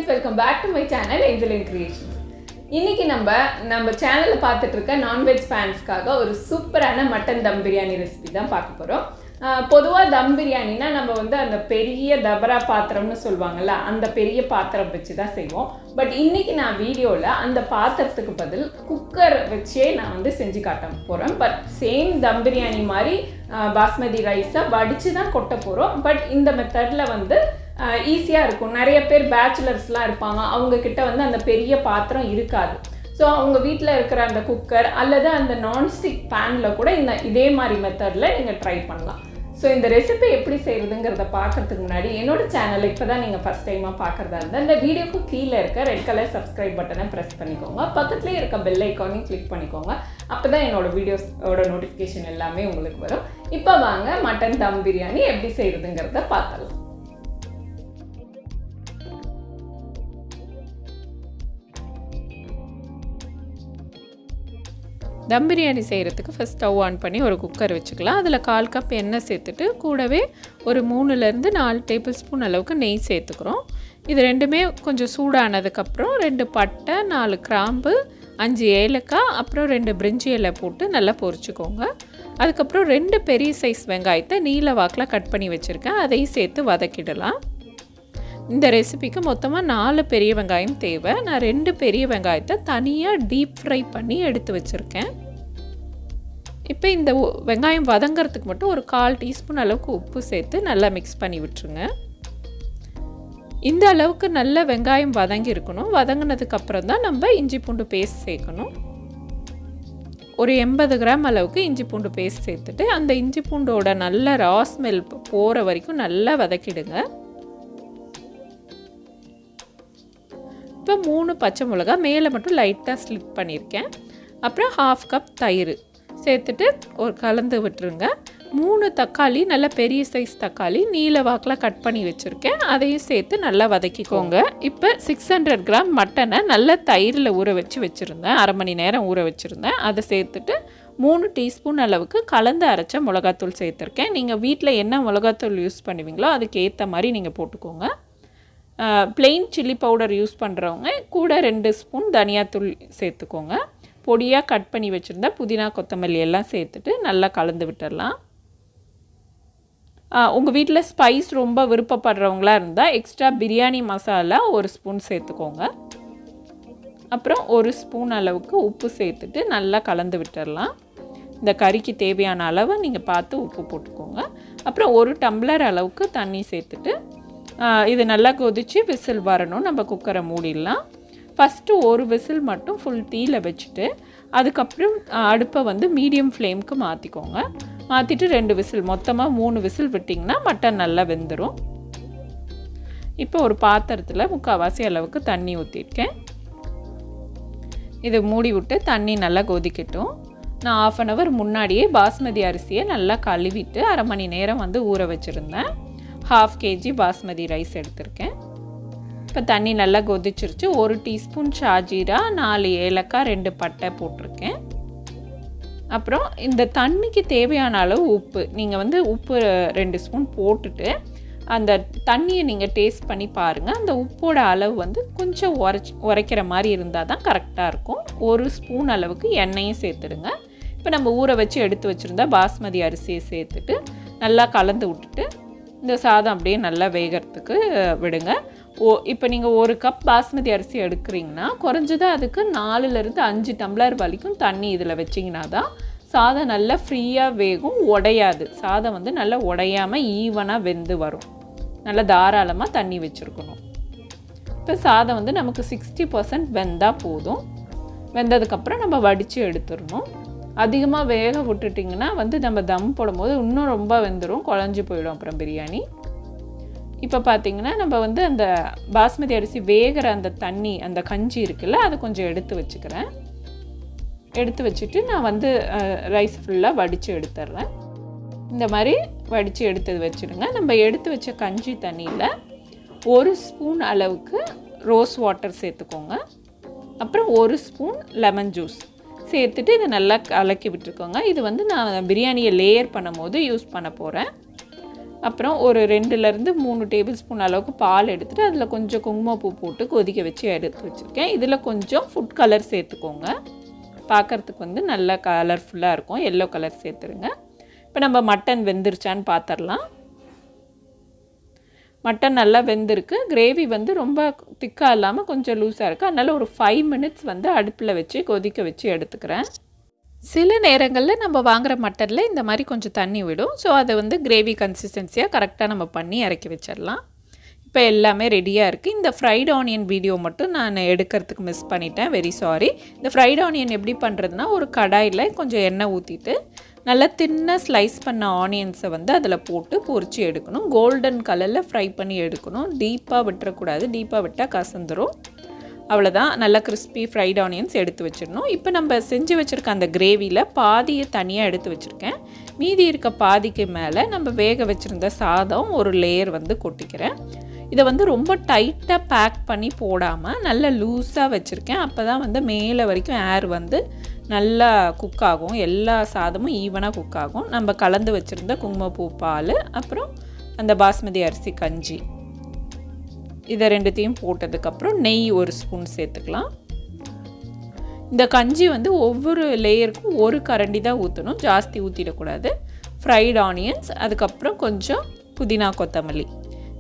friends, welcome back to my channel Angeline Creations. இன்னைக்கு நம்ம சேனல்ல பார்த்துட்டு இருக்க நான்வெஜ் ஃபேன்ஸ்க்காக ஒரு சூப்பரான மட்டன் தம் பிரியாணி ரெசிபி தான் பார்க்க போறோம். பொதுவா தம் பிரியாணினா நம்ம அந்த பெரிய தபரா பாத்திரம்னு சொல்வாங்கல்ல, அந்த பெரிய பாத்திரம் வச்சு தான் செய்வோம். பட் இன்னைக்கு நான் வீடியோல அந்த பாத்திரத்துக்கு பதில் குக்கர் வச்சே நான் செஞ்சு காட்ட போறேன். பட் சேம் தம் பிரியாணி மாதிரி பாஸ்மதி ரைஸை வடிச்சு தான் கொட்ட போறோம். பட் இந்த மெத்தட்ல ஈஸியாக இருக்கும். நிறைய பேர் பேச்சுலர்ஸ்லாம் இருப்பாங்க, அவங்க கிட்ட அந்த பெரிய பாத்திரம் இருக்காது. ஸோ அவங்க வீட்டில் இருக்கிற அந்த குக்கர் அல்லது அந்த நான்ஸ்டிக் பேனில் கூட இதே மாதிரி மெத்தடில் நீங்கள் ட்ரை பண்ணலாம். ஸோ இந்த ரெசிபி எப்படி செய்கிறதுங்கிறத பார்க்கறதுக்கு முன்னாடி என்னோட சேனலை இப்போ தான் நீங்கள் ஃபஸ்ட் டைமாக பார்க்குறதா இருந்தால் இந்த வீடியோக்கு கீழே இருக்க ரெட் கலர் சப்ஸ்கிரைப் பட்டனை ப்ரெஸ் பண்ணிக்கோங்க. பக்கத்துலேயே இருக்க பெல் ஐக்கானையும் கிளிக் பண்ணிக்கோங்க. அப்போ தான் என்னோடய வீடியோஸோட நோட்டிஃபிகேஷன் எல்லாமே உங்களுக்கு வரும். இப்போ வாங்க மட்டன் தம் பிரியாணி எப்படி செய்கிறதுங்கிறத பார்க்கலாம். தம் பிரியாணி செய்கிறதுக்கு ஃபஸ்ட் ஸ்டவ் ஆன் பண்ணி ஒரு குக்கர் வச்சுக்கலாம். அதில் 1/4 கப் எண்ணெய் சேர்த்துட்டு கூடவே ஒரு 3லேருந்து 4 டேபிள் ஸ்பூன் அளவுக்கு நெய் சேர்த்துக்கிறோம். இது ரெண்டுமே கொஞ்சம் சூடானதுக்கப்புறம் 2 பட்டை, 4 கிராம்பு, 5 ஏலக்காய், அப்புறம் 2 பிரிஞ்சி இலை போட்டு நல்லா பொரிச்சுக்கோங்க. அதுக்கப்புறம் 2 பெரிய சைஸ் வெங்காயத்தை நீல வாக்கில் கட் பண்ணி வச்சுருக்கேன், அதையும் சேர்த்து வதக்கிடலாம். இந்த ரெசிபிக்கு மொத்தமாக 4 பெரிய வெங்காயம் தேவை. நான் 2 பெரிய வெங்காயத்தை தனியாக டீப் ஃப்ரை பண்ணி எடுத்து வச்சுருக்கேன். இப்போ இந்த வெங்காயம் வதங்கிறதுக்கு மட்டும் ஒரு 1/4 டீஸ்பூன் அளவுக்கு உப்பு சேர்த்து நல்லா மிக்ஸ் பண்ணி விட்டுருங்க. இந்த அளவுக்கு நல்ல வெங்காயம் வதங்கி இருக்கணும். வதங்கினதுக்கப்புறம் தான் நம்ம இஞ்சி பூண்டு பேஸ்ட் சேர்க்கணும். ஒரு 80 கிராம் அளவுக்கு இஞ்சி பூண்டு பேஸ்ட் சேர்த்துட்டு அந்த இஞ்சி பூண்டோட நல்ல ரா ஸ்மெல் போகிற வரைக்கும் நல்லா வதக்கிடுங்க. இப்போ 3 பச்சை மிளகா மேலே மட்டும் லைட்டாக ஸ்லிப் பண்ணியிருக்கேன். அப்புறம் 1/2 கப் தயிர் சேர்த்துட்டு ஒரு கலந்து விட்டுருங்க. 3 தக்காளி, நல்ல பெரிய சைஸ் தக்காளி நீல வாக்கில் கட் பண்ணி வச்சுருக்கேன், அதையும் சேர்த்து நல்லா வதக்கிக்கோங்க. இப்போ 600 கிராம் மட்டனை நல்ல தயிரில் ஊற வச்சுருந்தேன், 1/2 மணி நேரம் ஊற வச்சுருந்தேன். அதை சேர்த்துட்டு 3 டீஸ்பூன் அளவுக்கு கலந்து அரைச்ச மிளகாத்தூள் சேர்த்துருக்கேன். நீங்கள் வீட்டில் என்ன மிளகாத்தூள் யூஸ் பண்ணுவீங்களோ அதுக்கு ஏற்ற மாதிரி நீங்கள் போட்டுக்கோங்க. பிளெயின் சில்லி பவுடர் யூஸ் பண்ணுறவங்க கூட 2 ஸ்பூன் தனியாத்தூள் சேர்த்துக்கோங்க. பொடியாக கட் பண்ணி வச்சுருந்தா புதினா, கொத்தமல்லி எல்லாம் சேர்த்துட்டு நல்லா கலந்து விட்டுடலாம். உங்கள் வீட்டில் ஸ்பைஸ் ரொம்ப விருப்பப்படுறவங்களா இருந்தால் எக்ஸ்ட்ரா பிரியாணி மசாலா 1 ஸ்பூன் சேர்த்துக்கோங்க. அப்புறம் 1 ஸ்பூன் அளவுக்கு உப்பு சேர்த்துட்டு நல்லா கலந்து விட்டுடலாம். இந்த கறிக்கு தேவையான அளவை நீங்கள் பார்த்து உப்பு போட்டுக்கோங்க. அப்புறம் 1 டம்ளர் அளவுக்கு தண்ணி சேர்த்துட்டு இது நல்லா கொதித்து விசில் வரணும். நம்ம குக்கரை மூடிடலாம். ஃபஸ்ட்டு ஒரு விசில் மட்டும் ஃபுல் தீயில் வச்சுட்டு அதுக்கப்புறம் அடுப்பை மீடியம் ஃப்ளேமுக்கு மாற்றிக்கோங்க. மாற்றிட்டு 2 விசில், மொத்தமாக 3 விசில் விட்டிங்கன்னா மட்டன் நல்லா வெந்துடும். இப்போ ஒரு பாத்திரத்தில் 3/4 அளவுக்கு தண்ணி ஊற்றிருக்கேன். இதை மூடி விட்டு தண்ணி நல்லா கொதிக்கட்டும். நான் 1/2 hour முன்னாடியே பாஸ்மதி அரிசியை நல்லா கழுவிட்டு 1/2 மணி நேரம் ஊற வச்சுருந்தேன். 1/2 kg பாஸ்மதி ரைஸ் எடுத்திருக்கேன். இப்போ தண்ணி நல்லா கொதிச்சிருச்சு. 1 டீஸ்பூன் ஷாஜீரா, 4 ஏலக்காய், 2 பட்டை போட்டிருக்கேன். அப்புறம் இந்த தண்ணிக்கு தேவையான அளவு உப்பு, நீங்கள் உப்பு 2 ஸ்பூன் போட்டுட்டு அந்த தண்ணியை நீங்கள் டேஸ்ட் பண்ணி பாருங்கள். அந்த உப்போட அளவு கொஞ்சம் உரைக்கிற மாதிரி இருந்தால் தான் கரெக்டாக இருக்கும். 1 ஸ்பூன் அளவுக்கு எண்ணெயும் சேர்த்துடுங்க. இப்போ நம்ம ஊற வச்சு எடுத்து வச்சுருந்தா பாஸ்மதி அரிசியை சேர்த்துட்டு நல்லா கலந்து விட்டுட்டு இந்த சாதம் அப்படியே நல்லா வேகிறதுக்கு விடுங்க. இப்போ நீங்கள் 1 கப் பாஸ்மதி அரிசி எடுக்கிறீங்கன்னா குறைஞ்சது அதுக்கு 4லேருந்து 5 டம்ளர் வரைக்கும் தண்ணி இதில் வச்சிங்கன்னா தான் சாதம் நல்லா ஃப்ரீயாக வேகும், உடையாது. சாதம் நல்லா உடையாமல் ஈவனாக வெந்து வரும். நல்லா தாராளமாக தண்ணி வச்சுருக்கணும். இப்போ சாதம் நமக்கு 60% வெந்தால் போதும். வெந்ததுக்கப்புறம் நம்ம வடித்து எடுத்துடணும். அதிகமாக வேக விட்டுட்டிங்கன்னா நம்ம தம் போடும்போது இன்னும் ரொம்ப வெந்துடும், குழஞ்சி போயிடும் அப்புறம் பிரியாணி. இப்போ பார்த்திங்கன்னா நம்ம அந்த பாஸ்மதி அரிசி வேகிற அந்த தண்ணி, அந்த கஞ்சி இருக்குல்ல, அதை கொஞ்சம் எடுத்து வச்சுக்கிறேன். எடுத்து வச்சுட்டு நான் ரைஸ் ஃபுல்லாக வடித்து எடுத்துடுறேன். இந்த மாதிரி வடித்து எடுத்து வச்சுடுங்க. நம்ம எடுத்து வச்ச கஞ்சி தண்ணியில் 1 ஸ்பூன் அளவுக்கு ரோஸ் வாட்டர் சேர்த்துக்கோங்க. அப்புறம் 1 ஸ்பூன் லெமன் ஜூஸ் சேர்த்துட்டு இதை நல்லா கலக்கி விட்டுருக்கோங்க. இது நான் பிரியாணியை லேயர் பண்ணும் போது யூஸ் பண்ண போகிறேன். அப்புறம் ஒரு 2லேருந்து 3 டேபிள் ஸ்பூன் அளவுக்கு பால் எடுத்துகிட்டு அதில் கொஞ்சம் குங்குமப்பூ போட்டு கொதிக்க வச்சு எடுத்து வச்சுருக்கேன். இதில் கொஞ்சம் ஃபுட் கலர் சேர்த்துக்கோங்க. பார்க்குறதுக்கு வந்து நல்லா கலர்ஃபுல்லாக இருக்கும். எல்லோ கலர் சேர்த்துருங்க. இப்போ நம்ம மட்டன் வெந்துருச்சான்னு பார்த்துடலாம். மட்டன் நல்லா வெந்திருக்கு. கிரேவி வந்து ரொம்ப திக்காக இல்லாமல் கொஞ்சம் லூஸாக இருக்குது. அதனால் ஒரு 5 மினிட்ஸ் வந்து அடுப்பில் வச்சு கொதிக்க வச்சு எடுத்துக்கிறேன். சில நேரங்களில் நம்ம வாங்குகிற மட்டனில் இந்த மாதிரி கொஞ்சம் தண்ணி விடும். ஸோ அதை வந்து கிரேவி கன்சிஸ்டன்சியாக கரெக்டாக நம்ம பண்ணி இறக்கி வச்சிடலாம். இப்போ எல்லாமே ரெடியாக இருக்குது. இந்த ஃப்ரைட் ஆனியன் வீடியோ மட்டும் நான் எடுக்கிறதுக்கு மிஸ் பண்ணிட்டேன். Very sorry. இந்த ஃப்ரைட் ஆனியன் எப்படி பண்ணுறதுனா, ஒரு கடாயில் கொஞ்சம் எண்ணெய் ஊற்றிட்டு நல்லா தின்னாக ஸ்லைஸ் பண்ண ஆனியன்ஸை வந்து அதில் போட்டு பொரித்து எடுக்கணும். கோல்டன் கலரில் ஃப்ரை பண்ணி எடுக்கணும். டீப்பாக விட்டுறக்கூடாது. டீப்பாக விட்டால் கசந்துடும். அவ்வளோதான். நல்லா கிறிஸ்பி ஃப்ரைட் ஆனியன்ஸ் எடுத்து வச்சிடணும். இப்போ நம்ம செஞ்சு வச்சுருக்க அந்த கிரேவியில் பாதியை தனியாக எடுத்து வச்சுருக்கேன். மீதி இருக்க பாதிக்கு மேலே நம்ம வேக வச்சுருந்த சாதம் ஒரு லேயர் வந்து கொட்டிக்கிறேன். இதை வந்து ரொம்ப டைட்டாக பேக் பண்ணி போடாமல் நல்லா லூஸாக வச்சுருக்கேன். அப்போ தான் வந்து மேலே வரைக்கும் ஏர் வந்து நல்லா குக் ஆகும். எல்லா சாதமும் ஈவனாக குக் ஆகும். நம்ம கலந்து வச்சுருந்த குங்குமப்பூ பால், அப்புறம் அந்த பாஸ்மதி அரிசி கஞ்சி, இதை 2த்தையும் போட்டதுக்கப்புறம் நெய் ஒரு ஸ்பூன் சேர்த்துக்கலாம். இந்த கஞ்சி வந்து ஒவ்வொரு லேயருக்கும் ஒரு கரண்டி தான் ஊற்றணும். ஜாஸ்தி ஊற்றிடக்கூடாது. ஃப்ரைட் ஆனியன்ஸ், அதுக்கப்புறம் கொஞ்சம் புதினா கொத்தமல்லி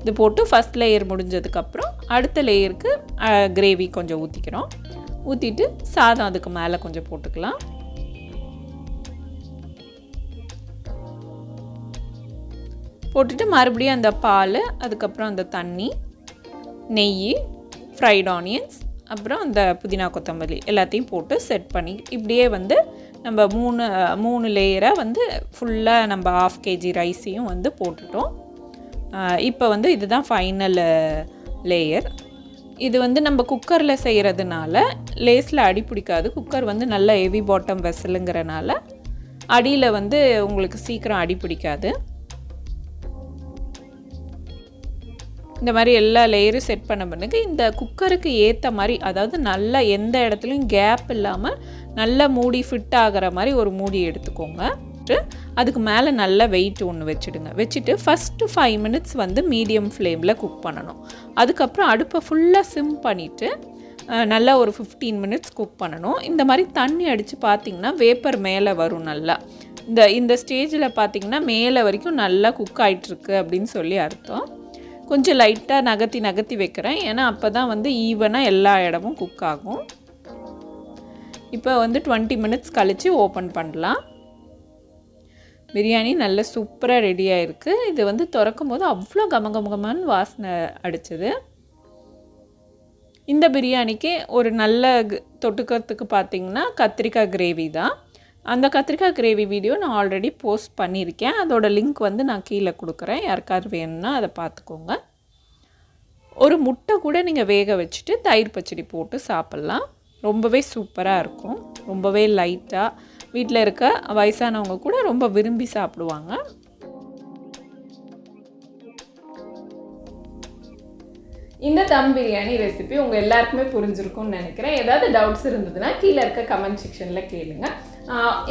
இது போட்டு ஃபஸ்ட் லேயர் முடிஞ்சதுக்கப்புறம் அடுத்த லேயருக்கு கிரேவி கொஞ்சம் ஊற்றிக்கிறோம். ஊற்றிட்டு சாதம் அதுக்கு மேலே கொஞ்சம் போட்டுக்கலாம். போட்டுட்டு மறுபடியும் அந்த பால், அதுக்கப்புறம் அந்த தண்ணி, நெய், ஃப்ரைட் ஆனியன்ஸ், அப்புறம் அந்த புதினா கொத்தமல்லி எல்லாத்தையும் போட்டு செட் பண்ணி இப்படியே வந்து நம்ம 3 லேயராக வந்து ஃபுல்லாக நம்ம 1/2 kg ரைஸையும் வந்து போட்டுட்டோம். இப்போ வந்து இதுதான் ஃபைனல் லேயர். இது வந்து நம்ம குக்கரில் செய்கிறதுனால லேஸில் அடி பிடிக்காது. குக்கர் வந்து நல்ல ஹெவி பாட்டம் வெசலுங்கிறனால அடியில் வந்து உங்களுக்கு சீக்கிரம் அடி பிடிக்காது. இந்த மாதிரி எல்லா லேயரும் செட் பண்ண பிறகு இந்த குக்கருக்கு ஏற்ற மாதிரி, அதாவது நல்லா எந்த இடத்துலையும் கேப் இல்லாமல் நல்லா மூடி ஃபிட் ஆகிற மாதிரி ஒரு மூடி எடுத்துக்கோங்க. அதுக்கு மேலே நல்லா வெயிட் ஒன்று வச்சுடுங்க. வச்சுட்டு ஃபஸ்ட்டு 5 மினிட்ஸ் வந்து மீடியம் ஃப்ளேமில் குக் பண்ணணும். அதுக்கப்புறம் அடுப்பை ஃபுல்லாக சிம் பண்ணிவிட்டு நல்லா ஒரு 15 மினிட்ஸ் குக் பண்ணணும். இந்த மாதிரி தண்ணி அடித்து பார்த்திங்கன்னா வேப்பர் மேலே வரும். நல்லா இந்த ஸ்டேஜில் பார்த்திங்கன்னா மேலே வரைக்கும் நல்லா குக் ஆகிட்டுருக்கு அப்படின்னு சொல்லி அர்த்தம். கொஞ்சம் லைட்டாக நகர்த்தி வைக்கிறேன். ஏன்னா அப்போ தான் வந்து ஈவனாக எல்லா இடமும் குக் ஆகும். இப்போ வந்து 20 மினிட்ஸ் கழித்து ஓப்பன் பண்ணலாம். பிரியாணி நல்ல சூப்பராக ரெடியாக இருக்குது. இது வந்து திறக்கும் போது அவ்வளோ கமகமகமான வாசனை அடிச்சது. இந்த பிரியாணிக்கு ஒரு நல்ல தொட்டுக்கிறதுக்கு பார்த்திங்கன்னா கத்திரிக்காய் கிரேவி தான். அந்த கத்திரிக்காய் கிரேவி வீடியோ நான் ஆல்ரெடி போஸ்ட் பண்ணியிருக்கேன். அதோட லிங்க் வந்து நான் கீழே கொடுக்குறேன். யாருக்காவது வேணும்னா அதை பார்த்துக்கோங்க. ஒரு முட்டை கூட நீங்கள் வேக வச்சுட்டு தயிர் பச்சடி போட்டு சாப்பிட்லாம். ரொம்பவே சூப்பராக இருக்கும். ரொம்பவே லைட்டாக வீட்டில் இருக்க வயசானவங்க கூட ரொம்ப விரும்பி சாப்பிடுவாங்க. இந்த தம் பிரியாணி ரெசிபி உங்கள் எல்லாருக்குமே புரிஞ்சிருக்கும்னு நினைக்கிறேன். ஏதாவது டவுட்ஸ் இருந்ததுன்னா கீழே இருக்க கமெண்ட் செக்ஷனில் கேளுங்க.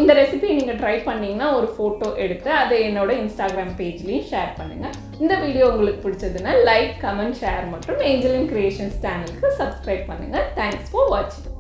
இந்த ரெசிபியை நீங்கள் ட்ரை பண்ணிங்கன்னா ஒரு ஃபோட்டோ எடுத்து அதை என்னோட இன்ஸ்டாகிராம் பேஜ்லேயும் ஷேர் பண்ணுங்கள். இந்த வீடியோ உங்களுக்கு பிடிச்சதுன்னா லைக், கமெண்ட், ஷேர் மற்றும் ஏஞ்சலின் கிரியேஷன்ஸ் சேனலுக்கு சப்ஸ்கிரைப் பண்ணுங்கள். தேங்க்ஸ் ஃபார் வாட்சிங்.